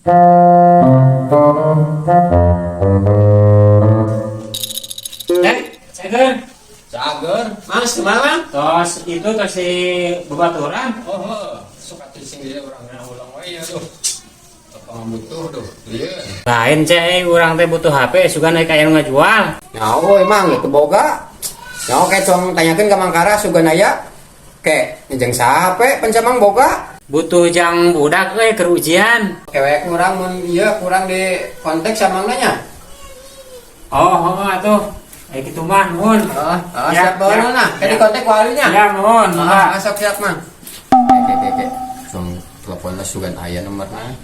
Cager. Cager, Mas kemana? Tos itu si bebaturan. Oh, suka tusing dia orangnya ulang wae tuh. Apa butuh tuh? Iya. Lain urang teh butuh HP suka naik aya nu ngajual. Nyaho emang itu boga. Nyaho kayak cong tanyakeun ka Mangkara sugan aya. Ke jeung sape pencamang boga. Butuh jang budak keur ujian. Kewek urang mun ieu kurang di konteks samangnanya. Oh, atuh. Kitu mah nuhun. Siap bawa nah. Kayak di kontak walinya. Ya nuhun. Asap siap man. Oke. Cong telepon lah sugan aya nomorna.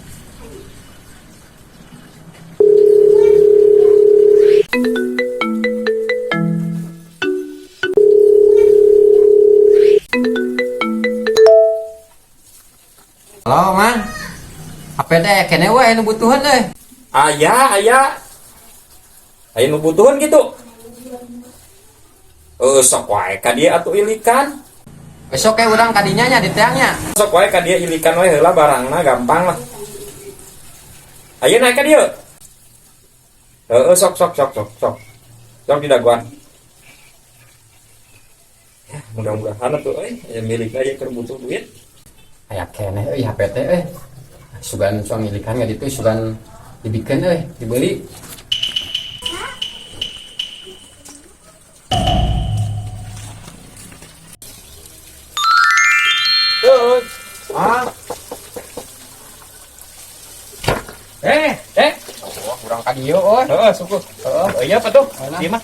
Halo, Man. HP teh kene wae nu butuhan teh. Aya. Aya nu butuhan gitu. Sok wae ka dieu atuh ilikan. Besok kayak urang kadinya nya di teangnya. Sok wae ka dieu ilikan we heula barangna gampang lah. Ayo naik ka dieu. Sok. Sok di daguan. Ya, mudah-mudahan atuh aya milikna aya keur butuh duit. Aya kene euy HP teh euy. Sugan suang ilikan ga ditu sugan dibikeun euy, dibeli. Kurang kadieu euy. Syukur. Iya apa tuh? Ieu mah.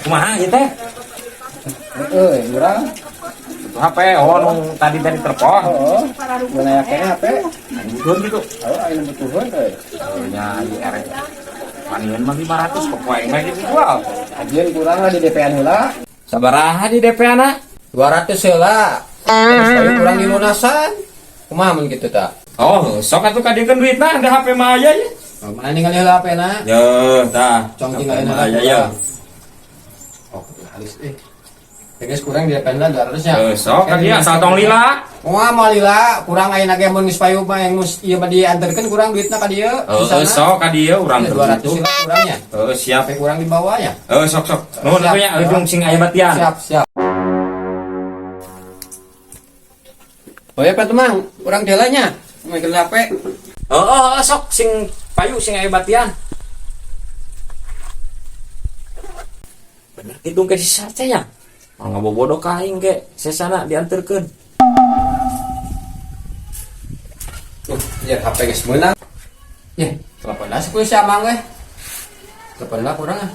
Kumaha ieu teh? Euy, urang. HP nu tadi telepon. Heeh. Mun aya kene HP, Butuhan gitu. aya nu butuhan euy. Nya ieu erek. Panieun mah 500 kok wae mah dijual. Ajieun kurang lah di DP-an heula. Sabaraha di DP-na? 200 heula. Terus kurang di lunasan. Kumaha mun kitu tah? Oh, sok atuh kadieun duitna, ada HP mah aya ya. Mana ningali heula HP-na? Yo, tah. Cong tinggalin aya ya. Oh, halus Tegas kurang di DP-na 200 nya. Sok ka dia asal tong lila. Moal moal lila, kurang ayeuna ge mun geus payu mah yang ieu mah dianterkeun kurang duitna ka dieu. Sok ka dieu urang 200 terbutuh. heula kurangnya. Siap. Sampai kurang dibawa ya. Sok. Nuhun atuh nya ujung sing aya batian. Siap. Oh ya Pak Temang, kurang delanya. Megang HP. Sok sing payu sing aya batian. Bener kitu ke si sace nya. Mangga bobodo ka aing ge, sesana dianterkeun. Ya HP geus meunang. Ya, telepon lah ku si Amang we. Telepon lah kurang ah.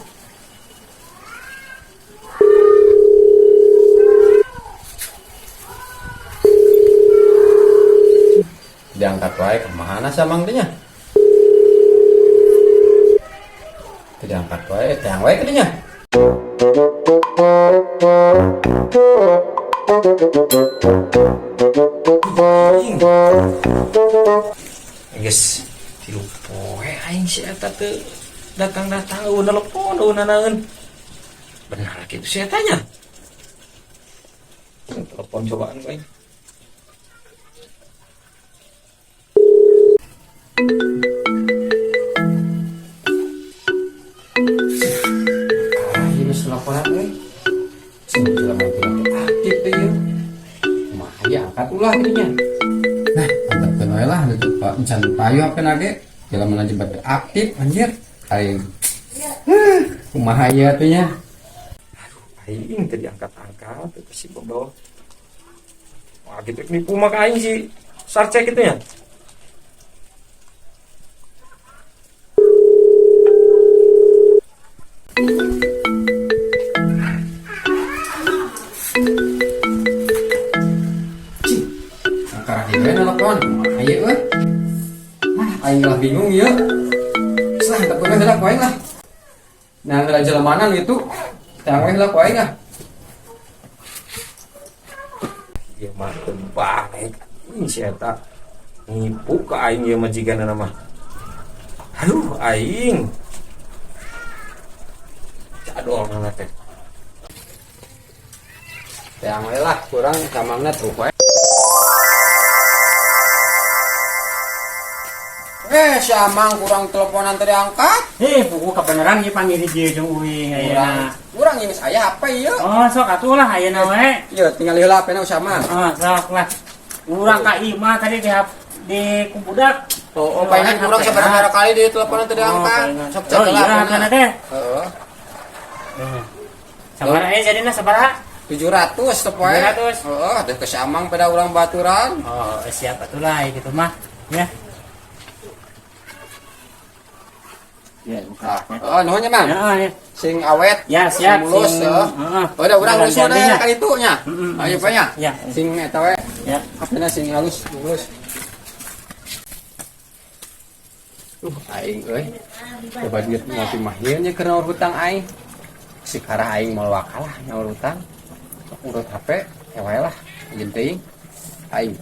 Diangkat wae kemana si Amang teh nya? Diangkat wae, teang wae ke dinya. Geus tilu poe aing si eta teu datang-datang eueun telepon eueun nanaeun. Benar kitu si eta nya. Telepon cobaan aing. Ini selaporan we. Sing aktif teh ieu. Kumaha ya angkat ulah dinya. Nah, antepkeun wae lah atuh Pak encan payu apeun age. Jelema jebat aktif anjir. Aing. Kumaha ieu atuh nya? Aing teu diangkat-angkat teu si bodoh. Wah, gitu nipu mah ka aing si sarce kitu nya. Angkat di mana telepon? Kumaha ieu euy? Aing lah bingung ieu. Sah antepkeun heula ku aing lah. Nah, heula jelemanan gitu. Tang we heula ku aing ah. Ieu mah teu bae. Si eta nipu ka aing ieu majiganna mah. Aduh, aing. Cadol na teh. Tang we lah kurang samangna truk wae. Si Amang kurang teleponan tadi angkat. Buku kebenaran ieu panggil di jeung uing ayeuna. Kurang ini saya apa ieu? Oh, sok atuh lah ayeuna we. Ieu tinggal heula HP-na si Amang. Sok lah. Urang ka imah tadi di kumpudak. Oh, palingan kurang sabar kali di teleponan tadi angkat. Sok cek iya kana teh. Heeh. Sabaraha jadina sabaraha? 700 tepoe. 700. Heeh, deh ke si Amang pada urang baturan. Oh, siap atulah gitu mah. Ya. Ya, buka. Oh, nuhunnya Mang. Ya. Sing awet. Ya, siap. Mulus, heeh. Udah urang Urang mulus we jadinya. ka ditu nya. Ayo pa nya. Ya. Sing eta we. Ya. Apena sing halus mulus. Aing euy. Coba duit ngopi mah ieu nya keur naur hutang aing. Sekarang aing mau wakalah nyaur hutang. Urut HP, ya wae lah. Jeung teuing. Aing.